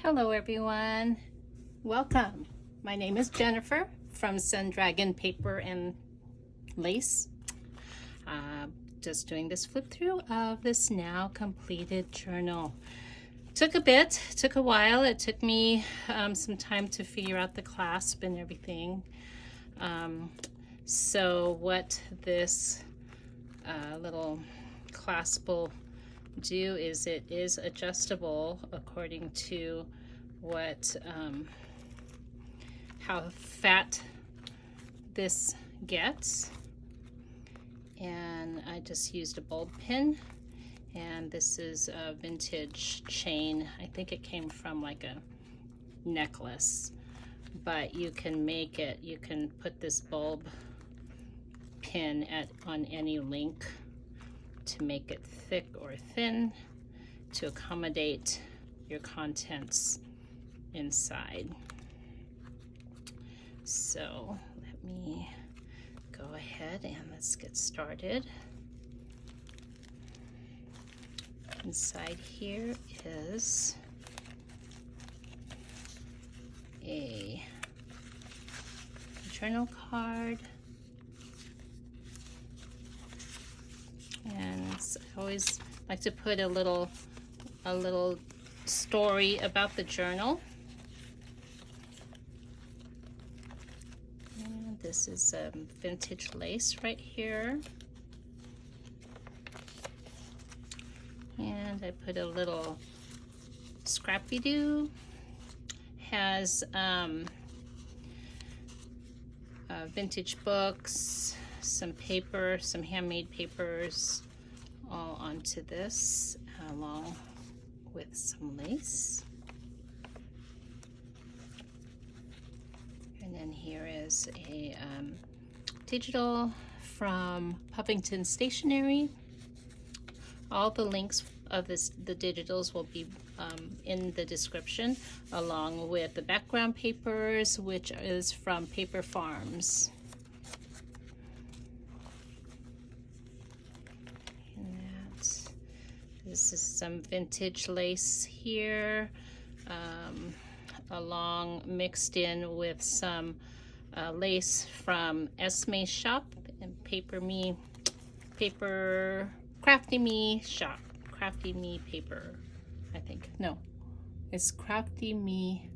Hello everyone, welcome. My name is Jennifer from Sun Dragon Paper and Lace. Just doing this flip through of this now completed journal. Took a while. It took me some time to figure out the clasp and everything. So what this little clasp will do is it is adjustable according to what how fat this gets, and I just used a bulb pin, and this is a vintage chain. I think it came from like a necklace, but you can make it, you can put this bulb pin on any link to make it thick or thin to accommodate your contents inside. So let me go ahead and let's get started. Inside here is a journal card. And I always like to put a little story about the journal. And this is vintage lace right here. And I put a little Scrappy-Doo. Has vintage books, some paper, some handmade papers, all onto this, along with some lace. And then here is a digital from Puffington Stationery. All the links of the digitals will be in the description, along with the background papers, which is from Paper Farms. This is some vintage lace here, along mixed in with some lace from Esme's shop and Crafty Me shop. Crafty Me paper, I think. No, it's Crafty Me.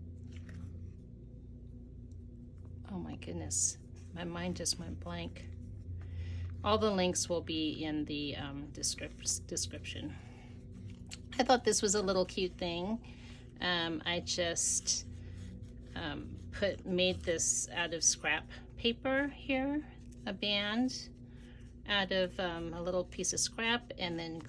Oh my goodness, my mind just went blank. All the links will be in the description. I thought this was a little cute thing. I just made this out of scrap paper here, a band out of a little piece of scrap, and then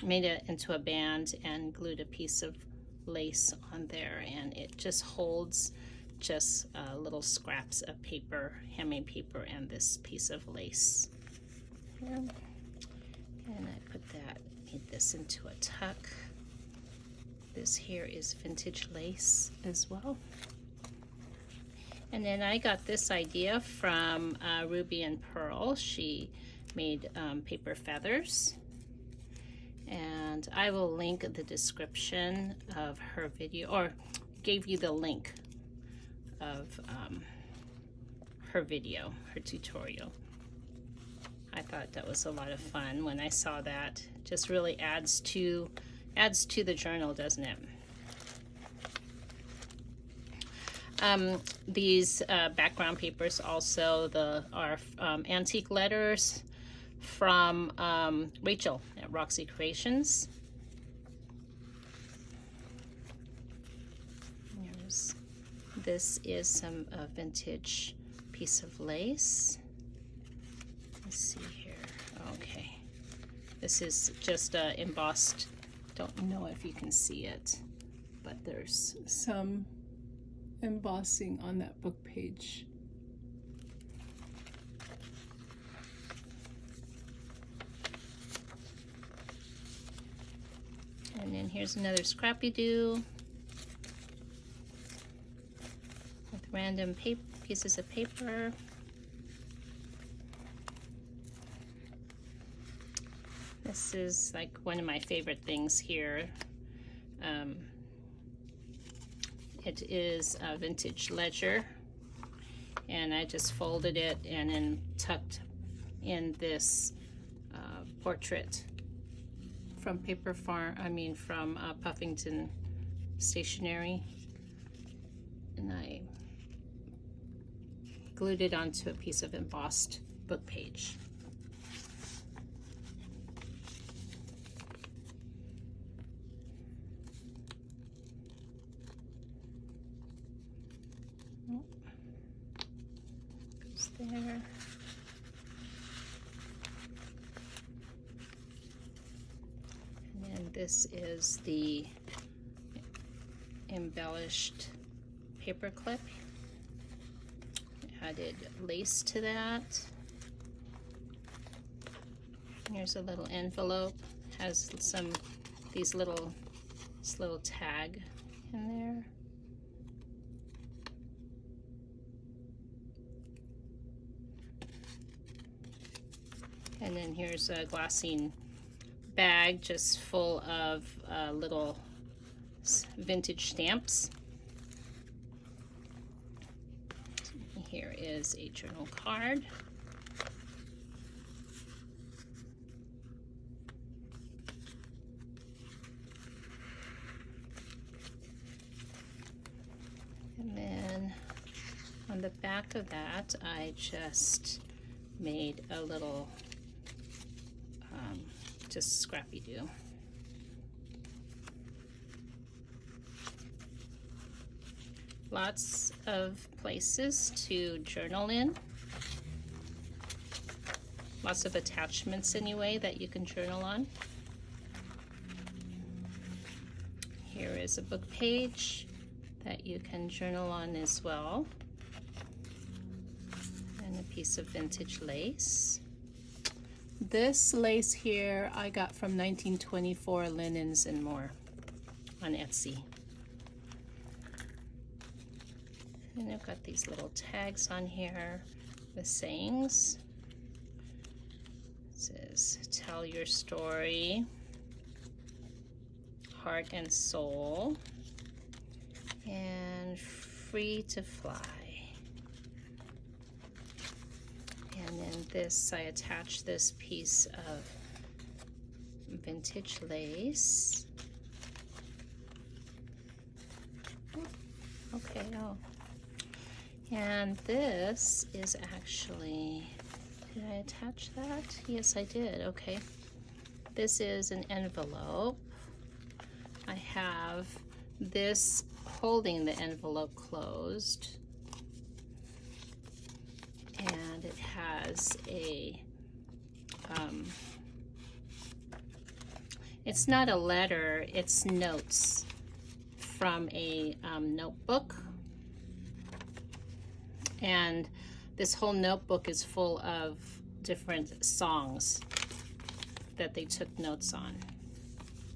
made it into a band and glued a piece of lace on there, and it just holds just little scraps of paper, handmade paper, and this piece of lace here. And I made this into a tuck. This here is vintage lace as well. And then I got this idea from Ruby and Pearl. She made paper feathers. And I will link the description of her video, or gave you the link of her video, her tutorial. I thought that was a lot of fun when I saw that. Just really adds to the journal, doesn't it? These background papers also are antique letters from Rachel at Roxy Creations. This is some vintage piece of lace. Let's see here. Okay, this is just embossed. Don't know if you can see it, but there's some embossing on that book page. And then here's another Scrappy-Doo with random pieces of paper. This is like one of my favorite things here. It is a vintage ledger, and I just folded it and then tucked in this portrait from from Puffington Stationery, and I glued it onto a piece of embossed book page. Goes there. And then this is the embellished paper clip. Added lace to that. Here's a little envelope. Has this little tag in there. And then here's a glassine bag just full of little vintage stamps. Here is a journal card. And then on the back of that, I just made a little just Scrappy-Doo. Lots of places to journal in. Lots of attachments anyway that you can journal on. Here is a book page that you can journal on as well. And a piece of vintage lace. This lace here I got from 1924 Linens and More on Etsy. And I've got these little tags on here with sayings. It says, tell your story, heart and soul, and free to fly. And then this, I attach this piece of vintage lace. Okay, oh. And this is actually, did I attach that? Yes, I did, okay. This is an envelope. I have this holding the envelope closed. And it has a, it's not a letter, it's notes from a notebook. And this whole notebook is full of different songs that they took notes on.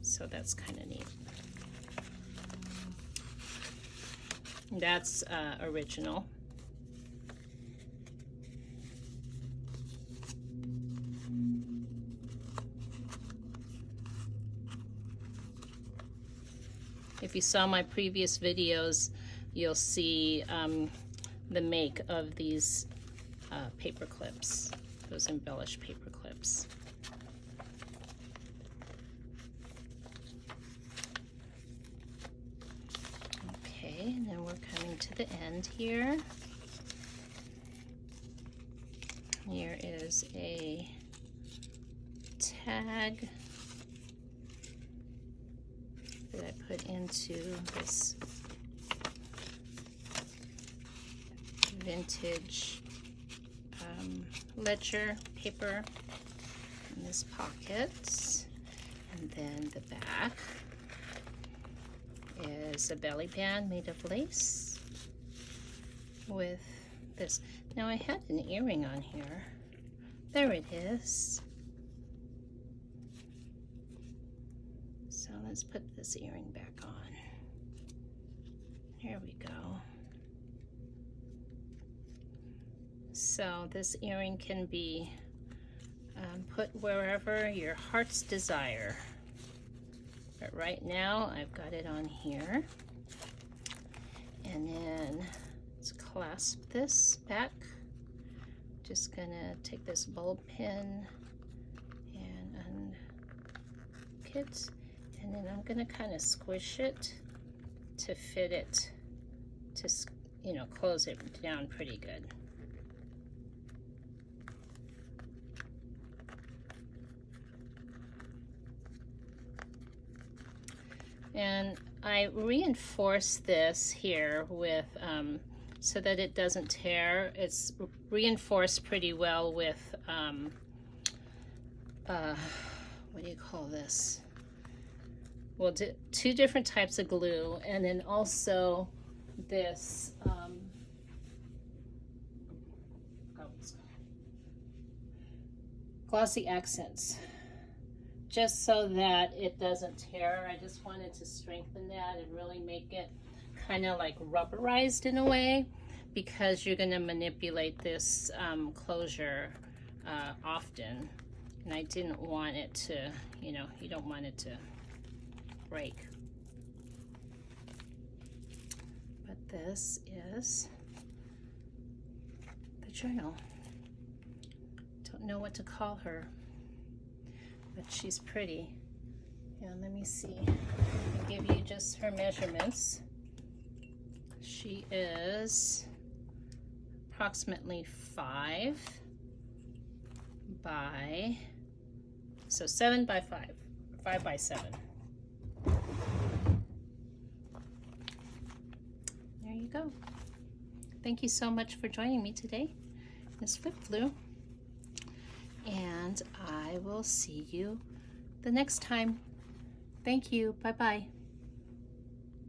So that's kind of neat. That's original. If you saw my previous videos, you'll see the make of these paper clips, those embellished paper clips. Okay, and then we're coming to the end here. Here is a tag that I put into this vintage ledger paper in this pocket. And then the back is a belly band made of lace with this. Now I had an earring on here. There it is. So let's put this earring back on. Here we go. So this earring can be put wherever your heart's desire, But right now I've got it on here. And then let's clasp this back. Just gonna take this bulb pin and unpick it, and then I'm gonna kind of squish it to fit it to, you know, close it down pretty good. And I reinforce this here with so that it doesn't tear. It's reinforced pretty well with what do you call this? Well, two different types of glue, and then also this glossy accents, just so that it doesn't tear. I just wanted to strengthen that and really make it kind of like rubberized in a way, because you're going to manipulate this closure often, and I didn't want it to, you know, you don't want it to break. But this is the journal. Don't know what to call her, but she's pretty. And let me see, I'll give you just her measurements. She is approximately 5 by, so 7 by 5, 5 by 7. There you go. Thank you so much for joining me today, Miss Flip Floo. And I will see you the next time. Thank you. Bye-bye.